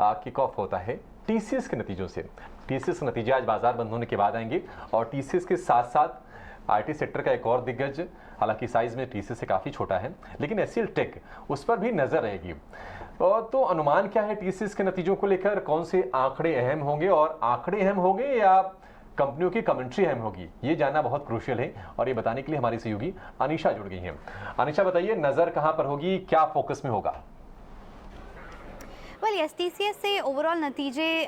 Kick off होता है TCS के नतीजों से। टीसीएस के नतीजे आज बाजार बंद होने के बाद आएंगे और टीसीएस के साथ साथ आईटी सेक्टर का एक और दिग्गज, हालांकि साइज में टीसीएस से काफ़ी छोटा है, लेकिन एचसीएल टेक, उस पर भी नजर रहेगी। और तो अनुमान क्या है टीसीएस के नतीजों को लेकर, कौन से आंकड़े अहम होंगे और आंकड़े अहम होंगे या कंपनियों की कमेंट्री अहम होगी, ये जानना बहुत क्रूशियल है। और ये बताने के लिए हमारी सहयोगी अनीशा जुड़ गई हैं। अनीशा बताइए, नजर कहां पर होगी, क्या फोकस में होगा? वेल यस, टीसीएस से ओवरऑल नतीजे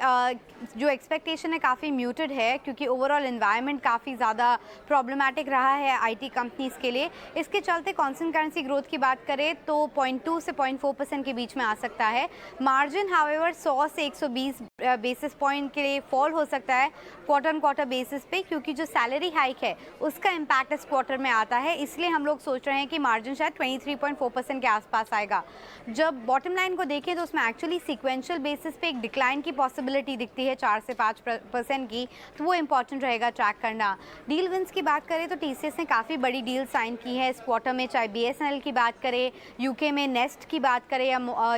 जो एक्सपेक्टेशन है काफ़ी म्यूटेड है, क्योंकि ओवरऑल एनवायरनमेंट काफ़ी ज़्यादा प्रॉब्लमेटिक रहा है आईटी कंपनीज़ के लिए। इसके चलते कांस्टेंट करेंसी ग्रोथ की बात करें तो 0.2 से 0.4% के बीच में आ सकता है। मार्जिन हाउएवर 100 से 120 बेसिस पॉइंट के लिए फॉल हो सकता है क्वार्टर ऑन क्वार्टर बेसिस पे, क्योंकि जो सैलरी हाइक है उसका इम्पैक्ट इस क्वार्टर में आता है। इसलिए हम लोग सोच रहे हैं कि मार्जिन शायद 23.4% के आसपास आएगा। जब बॉटम लाइन को देखें तो उसमें एक्चुअली सीक्वेंशियल बेसिस पे एक डिक्लाइन की पॉसिबिलिटी दिखती है 4 से 5% की, तो वो इंपॉर्टेंट रहेगा ट्रैक करना। डील विंस की बात करें तो टीसीएस ने काफ़ी बड़ी डील साइन की है इस क्वार्टर में, चाहे बीएसएनएल की बात करें, यूके में नेस्ट की बात करें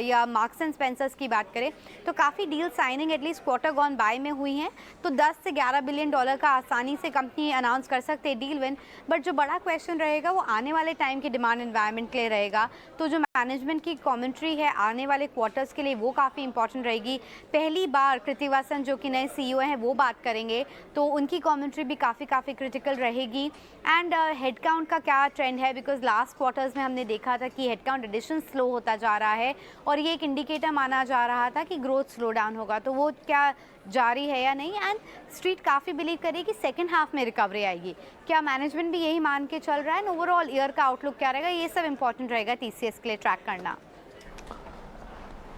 या मार्क्स एंड स्पेंसर्स की बात करें, तो काफ़ी deal signing at least quarter gone by में हुई हैं। तो 10 से 11 बिलियन डॉलर का आसानी से कंपनी अनाउंस कर सकते हैं डील विन। बट जो बड़ा क्वेश्चन रहेगा वो आने वाले टाइम के डिमांड एनवायरनमेंट के लिए रहेगा। तो जो मैनेजमेंट की कमेंट्री है आने वाले क्वार्टर्स के लिए वो काफ़ी इंपॉर्टेंट रहेगी। पहली बार कृतिवासन जो कि नए सीईओ हैं वो बात करेंगे, तो उनकी कमेंट्री भी काफ़ी क्रिटिकल रहेगी। एंड हेडकाउंट का क्या ट्रेंड है, बिकॉज लास्ट क्वार्टर्स में हमने देखा था कि हेडकाउंट एडिशन स्लो होता जा रहा है और ये एक इंडिकेटर माना जा रहा था कि ग्रोथ स्लो डाउन होगा, तो वो क्या जारी है या नहीं। एंड स्ट्रीट काफ़ी बिलीव करिए कि सेकेंड हाफ में रिकवरी आएगी। क्या मैनेजमेंट भी यही मान के चल रहा है? ओवरऑल ईयर का आउटलुक क्या रहेगा, ये सब इंपॉर्टेंट रहेगा टीसीएस के लिए ट्रैक करना।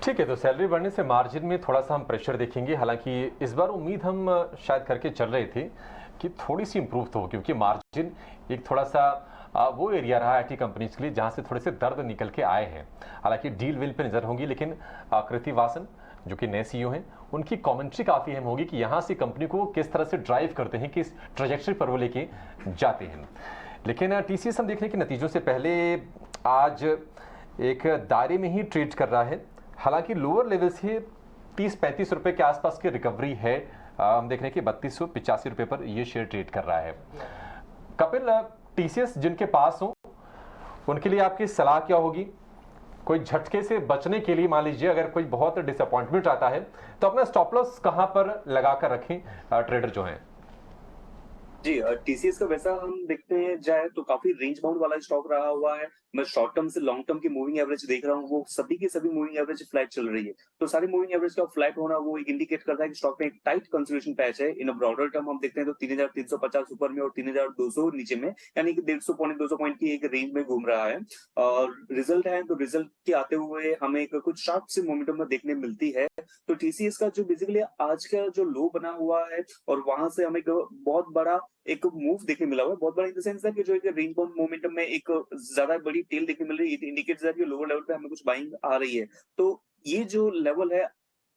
ठीक है, तो सैलरी बढ़ने से मार्जिन में थोड़ा सा हम प्रेशर देखेंगे। हालांकि इस बार उम्मीद हम शायद करके चल रहे थे कि थोड़ी सी इंप्रूव तो हो, क्योंकि मार्जिन एक थोड़ा सा वो एरिया रहा आईटी कंपनीज के लिए जहां से थोड़े से दर्द निकल के आए हैं। हालांकि डील विल पे नजर होगी, लेकिन कृतिवासन जो कि नए सीईओ हैं, उनकी कमेंट्री काफ़ी अहम होगी कि यहाँ से कंपनी को किस तरह से ड्राइव करते हैं, किस ट्रेजेक्टरी पर वो लेके जाते हैं। लेकिन टीसीएस हम देखने के नतीजों से पहले आज एक दायरे में ही ट्रेड कर रहा है। हालांकि लोअर लेवल से 30-35 रुपए के आसपास की रिकवरी है। हम देख रहे हैं कि 3285 रुपए पर यह शेयर ट्रेड कर रहा है। कपिल, टीसीएस जिनके पास हो उनके लिए आपकी सलाह क्या होगी? कोई झटके से बचने के लिए, मान लीजिए अगर कोई बहुत डिसअपॉइंटमेंट आता है तो अपना स्टॉप लॉस कहां पर लगाकर रखें ट्रेडर जो हैं? जी, टीसीएस का वैसा हम देखते हैं जाए तो काफी रेंज बाउंड वाला स्टॉक रहा हुआ है। मैं शॉर्ट टर्म से लॉन्ग टर्म की मूविंग एवरेज देख रहा हूँ, वो सभी की सभी मूविंग एवरेज फ्लैट चल रही है। तो सारी मूविंग एवरेज का फ्लैट होना वो एक इंडिकेट करता है कि स्टॉक में एक टाइट कंसोलिडेशन पैच है। इन ब्रॉडर टर्म हम देखते हैं तो 3350 ऊपर में और 3200 नीचे में, यानी कि 150 पॉइंट 200 पॉइंट की एक रेंज में घूम रहा है। और रिजल्ट है तो रिजल्ट के आते हुए हमें एक कुछ शार्प से मोमेंटम में देखने मिलती है। तो टीसीएस का जो बेसिकली आज का जो लो बना हुआ है और वहां से हमें बहुत बड़ा एक मूव देखने मिला हुआ है। बहुत बड़ा इन द सेंस दैट कि जो एक रेंज बाउंड मोमेंटम में एक ज्यादा बड़ी टेल देखने मिल रही है, इट इंडिकेट्स दैट कि लोअर लेवल पे हमें कुछ बाइंग आ रही है। तो ये जो लेवल है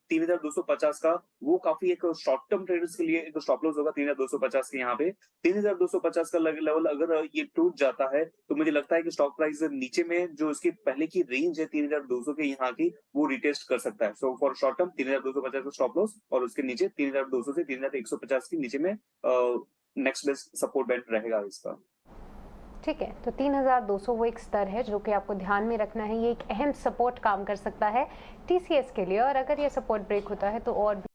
3250 का, वो काफी एक शॉर्ट टर्म ट्रेडर्स के लिए एक स्टॉप लॉस होगा 3250 के। यहाँ पे 3250 का लेवल अगर ये टूट जाता है तो मुझे लगता है कि स्टॉक प्राइस नीचे में जो इसकी पहले की रेंज है 3200 के यहाँ की, वो रिटेस्ट कर सकता है। सो फॉर शॉर्ट टर्म 3250 का स्टॉप लॉस और उसके नीचे 3200 से 3150 के नीचे में नेक्स्ट बेस्ट सपोर्ट बैंड रहेगा इसका। ठीक है, तो 3200 वो एक स्तर है जो कि आपको ध्यान में रखना है। ये एक अहम सपोर्ट काम कर सकता है टीसीएस के लिए, और अगर ये सपोर्ट ब्रेक होता है तो और